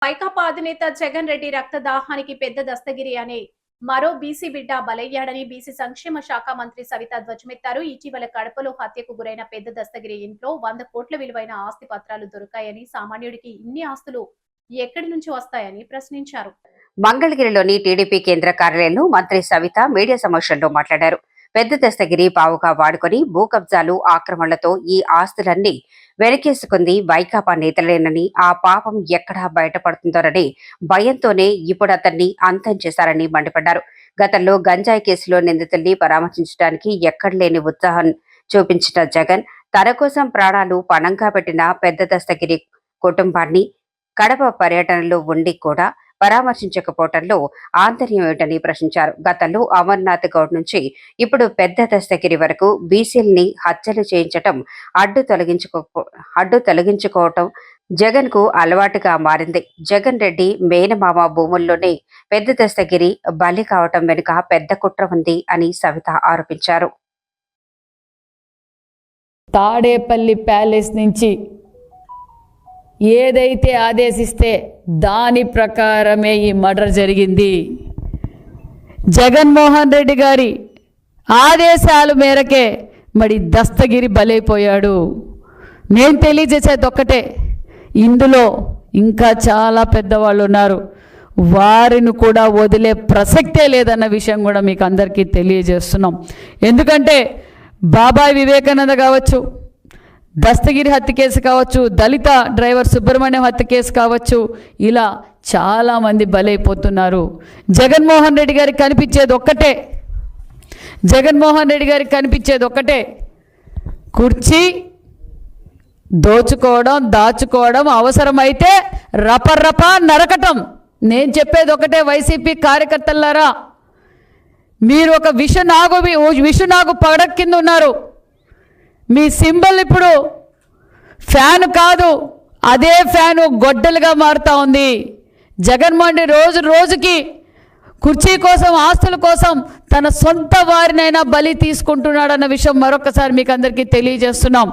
వైకాపా అధినేత జగన్ రెడ్డి రక్తదాహానికి పెద్ద దస్తగిరి అనే మరో బీసీ బిడ్డ బలయ్యాడని బీసీ సంక్షేమ శాఖ మంత్రి సవిత ధ్వజమెత్తారు. ఇటీవల కడపలో హత్యకు గురైన పెద్ద దస్తగిరి ఇంట్లో 100 కోట్ల విలువైన ఆస్తి పత్రాలు దొరికాయని, సామాన్యుడికి ఇన్ని ఆస్తులు ఎక్కడి నుంచి వస్తాయని ప్రశ్నించారు. మంగళగిరిలోని టీడీపీ కేంద్ర కార్యాలయంలో మంత్రి సవిత మీడియా సమక్షంలో మాట్లాడారు. పెద్ద దస్తగిరి పావుగా వాడుకొని భూ కబ్జాలు, ఆక్రమణలతో ఈ ఆస్తులన్నీ వెనకేసుకుంది వైకాపా నేతలేనని, ఆ పాపం ఎక్కడా బయటపడుతుందోనని భయంతోనే ఇప్పుడు అతన్ని అంతం చేశారని మండిపడ్డారు. గతంలో గంజాయి కేసులో నిందితుల్ని పరామర్శించడానికి ఎక్కడలేని ఉత్సాహం చూపించిన జగన్ తన కోసం ప్రాణాలు పణంగా పెట్టిన పెద్ద దస్తగిరి కుటుంబాన్ని కడప పర్యటనలో ఉండి కూడా పరామర్శించకపోవడంలో ఆంతర్యం ఏమిటని ప్రశ్నించారు. గతంలో అమర్నాథ్ గౌడ్ నుంచి ఇప్పుడు పెద్ద దస్తగిరి వరకు బీసీల్ని హత్యలు చేయించటం, అడ్డు తొలగించుకోవటం జగన్ కు అలవాటుగా మారింది. జగన్ రెడ్డి మేనమామ భూముల్లోనే పెద్ద దస్తగిరి బలి కావటం వెనుక పెద్ద కుట్ర ఉంది అని సవిత ఆరోపించారు. తాడేపల్లి ప్యాలెస్ నుంచి ఏదైతే ఆదేశిస్తే దాని ప్రకారమే ఈ మర్డర్ జరిగింది. జగన్మోహన్ రెడ్డి గారి ఆదేశాల మేరకే మరి దస్తగిరి బలైపోయాడు. నేను తెలియజేసేది ఒక్కటే, ఇందులో ఇంకా చాలా పెద్దవాళ్ళు ఉన్నారు, వారిని కూడా వదిలే ప్రసక్తే లేదన్న విషయం కూడా మీకు అందరికీ తెలియజేస్తున్నాం. ఎందుకంటే బాబాయ్ వివేకానంద కావచ్చు, దస్తగిరి హత్య కేసు కావచ్చు, దళిత డ్రైవర్ సుబ్రహ్మణ్యం హత్య కేసు కావచ్చు, ఇలా చాలామంది బలైపోతున్నారు. జగన్మోహన్ రెడ్డి గారికి కనిపించేది ఒక్కటే, కుర్చీ దోచుకోవడం, దాచుకోవడం, అవసరమైతే రపరప నరకటం. నేను చెప్పేది ఒకటే, వైసీపీ కార్యకర్తలారా, మీరు ఒక విషనాగు పడక కింద ఉన్నారు. మీ సింబల్ ఇప్పుడు ఫ్యాన్ కాదు, అదే ఫ్యాను గొడ్డలుగా మారుతూ ఉంది. జగన్మోహన్ రోజు రోజుకి కుర్చీ కోసం, ఆస్తుల కోసం తన సొంత వారినైనా బలి తీసుకుంటున్నాడన్న విషయం మరొకసారి మీకు అందరికీ తెలియజేస్తున్నాం.